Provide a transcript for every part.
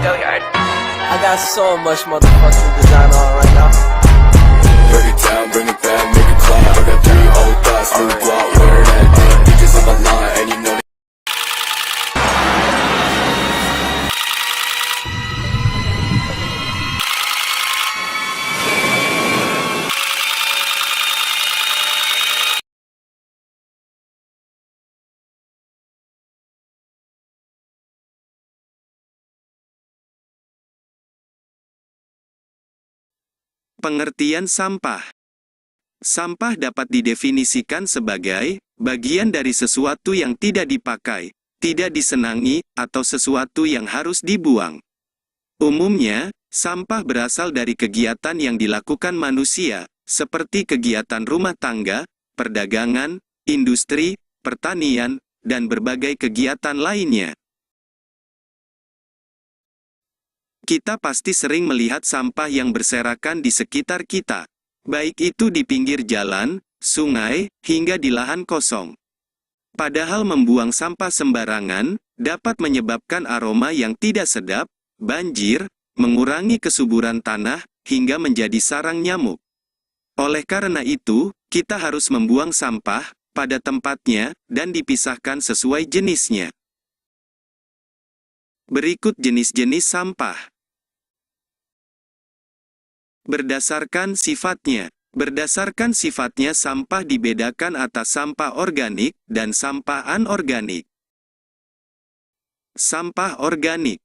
Go yard. I got so much motherfucking design on right now. Break it down, bring it back, make it clap. I got 3 old thoughts, new guap, where that damn bitches on my line, and you know Pengertian sampah. Sampah dapat didefinisikan sebagai bagian dari sesuatu yang tidak dipakai, tidak disenangi, atau sesuatu yang harus dibuang. Umumnya, sampah berasal dari kegiatan yang dilakukan manusia, seperti kegiatan rumah tangga, perdagangan, industri, pertanian, dan berbagai kegiatan lainnya. Kita pasti sering melihat sampah yang berserakan di sekitar kita, baik itu di pinggir jalan, sungai, hingga di lahan kosong. Padahal membuang sampah sembarangan dapat menyebabkan aroma yang tidak sedap, banjir, mengurangi kesuburan tanah, hingga menjadi sarang nyamuk. Oleh karena itu, kita harus membuang sampah pada tempatnya dan dipisahkan sesuai jenisnya. Berikut jenis-jenis sampah. Berdasarkan sifatnya. Berdasarkan sifatnya sampah dibedakan atas sampah organik dan sampah anorganik. Sampah organik.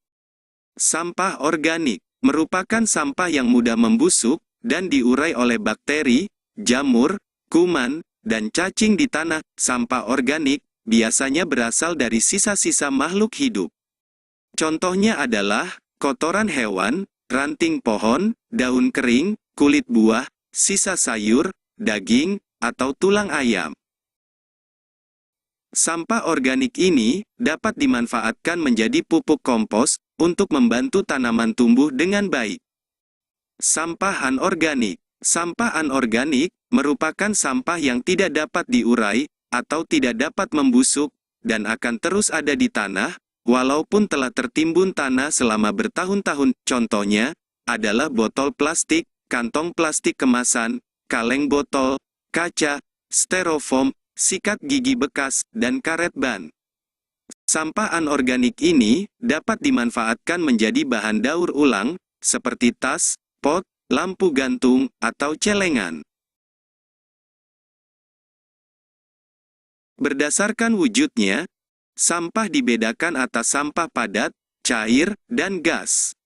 Sampah organik merupakan sampah yang mudah membusuk dan diurai oleh bakteri, jamur, kuman, dan cacing di tanah. Sampah organik biasanya berasal dari sisa-sisa makhluk hidup. Contohnya adalah kotoran hewan, ranting pohon, daun kering, kulit buah, sisa sayur, daging, atau tulang ayam. Sampah organik ini dapat dimanfaatkan menjadi pupuk kompos untuk membantu tanaman tumbuh dengan baik. Sampah anorganik. Sampah anorganik merupakan sampah yang tidak dapat diurai atau tidak dapat membusuk dan akan terus ada di tanah walaupun telah tertimbun tanah selama bertahun-tahun. Contohnya adalah botol plastik, kantong plastik kemasan, kaleng botol, kaca, styrofoam, sikat gigi bekas, dan karet ban. Sampah anorganik ini dapat dimanfaatkan menjadi bahan daur ulang, seperti tas, pot, lampu gantung, atau celengan. Berdasarkan wujudnya, sampah dibedakan atas sampah padat, cair, dan gas.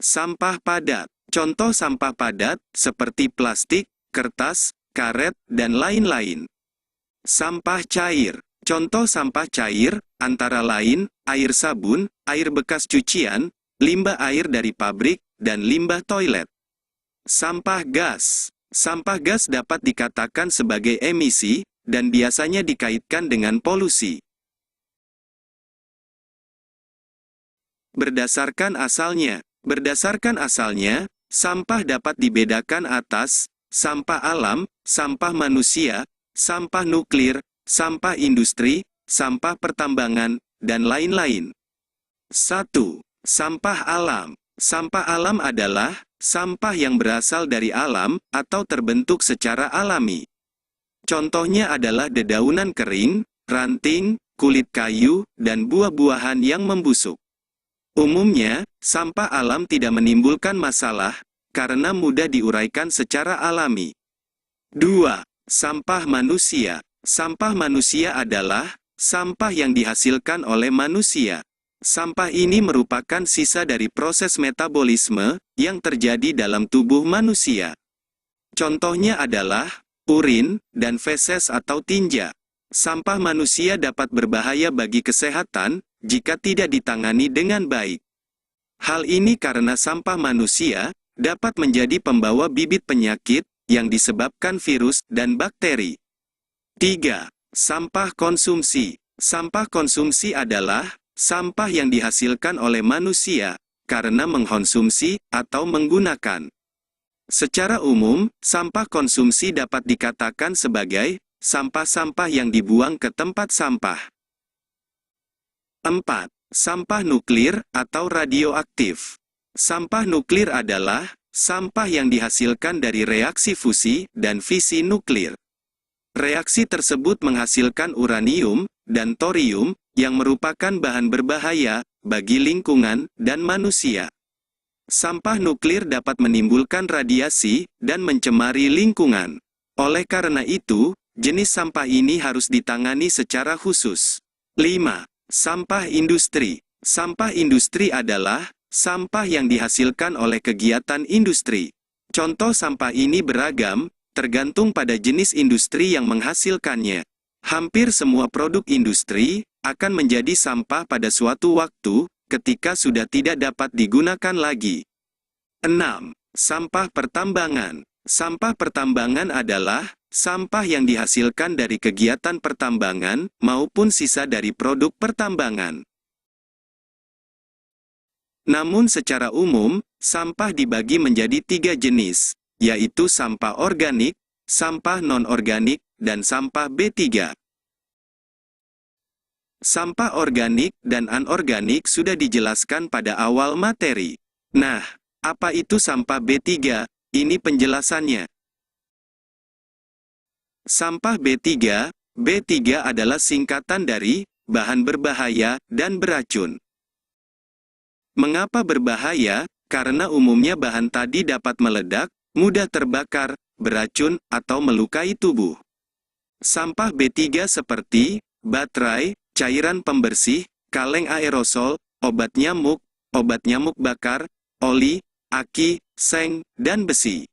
Sampah padat. Contoh sampah padat, seperti plastik, kertas, karet, dan lain-lain. Sampah cair. Contoh sampah cair, antara lain, air sabun, air bekas cucian, limbah air dari pabrik, dan limbah toilet. Sampah gas. Sampah gas dapat dikatakan sebagai emisi, dan biasanya dikaitkan dengan polusi. Berdasarkan asalnya. Berdasarkan asalnya, sampah dapat dibedakan atas sampah alam, sampah manusia, sampah nuklir, sampah industri, sampah pertambangan, dan lain-lain. 1. Sampah alam. Sampah alam adalah sampah yang berasal dari alam atau terbentuk secara alami. Contohnya adalah dedaunan kering, ranting, kulit kayu, dan buah-buahan yang membusuk. Umumnya, sampah alam tidak menimbulkan masalah, karena mudah diuraikan secara alami. 2. Sampah manusia. Sampah manusia adalah sampah yang dihasilkan oleh manusia. Sampah ini merupakan sisa dari proses metabolisme yang terjadi dalam tubuh manusia. Contohnya adalah urin, dan feses atau tinja. Sampah manusia dapat berbahaya bagi kesehatan jika tidak ditangani dengan baik. Hal ini karena sampah manusia dapat menjadi pembawa bibit penyakit yang disebabkan virus dan bakteri. 3. Sampah konsumsi. Sampah konsumsi adalah sampah yang dihasilkan oleh manusia karena mengkonsumsi atau menggunakan. Secara umum, sampah konsumsi dapat dikatakan sebagai sampah-sampah yang dibuang ke tempat sampah. 4. Sampah nuklir atau radioaktif. Sampah nuklir adalah sampah yang dihasilkan dari reaksi fusi dan fisi nuklir. Reaksi tersebut menghasilkan uranium dan thorium yang merupakan bahan berbahaya bagi lingkungan dan manusia. Sampah nuklir dapat menimbulkan radiasi dan mencemari lingkungan. Oleh karena itu, jenis sampah ini harus ditangani secara khusus. 5. Sampah industri. Sampah industri adalah sampah yang dihasilkan oleh kegiatan industri. Contoh sampah ini beragam, tergantung pada jenis industri yang menghasilkannya. Hampir semua produk industri akan menjadi sampah pada suatu waktu, ketika sudah tidak dapat digunakan lagi. 6. Sampah pertambangan. Sampah pertambangan adalah sampah yang dihasilkan dari kegiatan pertambangan maupun sisa dari produk pertambangan. Namun secara umum, sampah dibagi menjadi 3 jenis, yaitu sampah organik, sampah non-organik, dan sampah B3. Sampah organik dan anorganik sudah dijelaskan pada awal materi. Nah, apa itu sampah B3? Ini penjelasannya. Sampah B3, B3 adalah singkatan dari bahan berbahaya dan beracun. Mengapa berbahaya? Karena umumnya bahan tadi dapat meledak, mudah terbakar, beracun, atau melukai tubuh. Sampah B3 seperti baterai, cairan pembersih, kaleng aerosol, obat nyamuk bakar, oli, aki, seng, dan besi.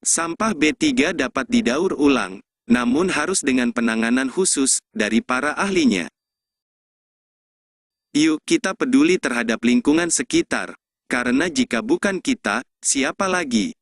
Sampah B3 dapat didaur ulang, namun harus dengan penanganan khusus dari para ahlinya. Yuk kita peduli terhadap lingkungan sekitar, karena jika bukan kita, siapa lagi?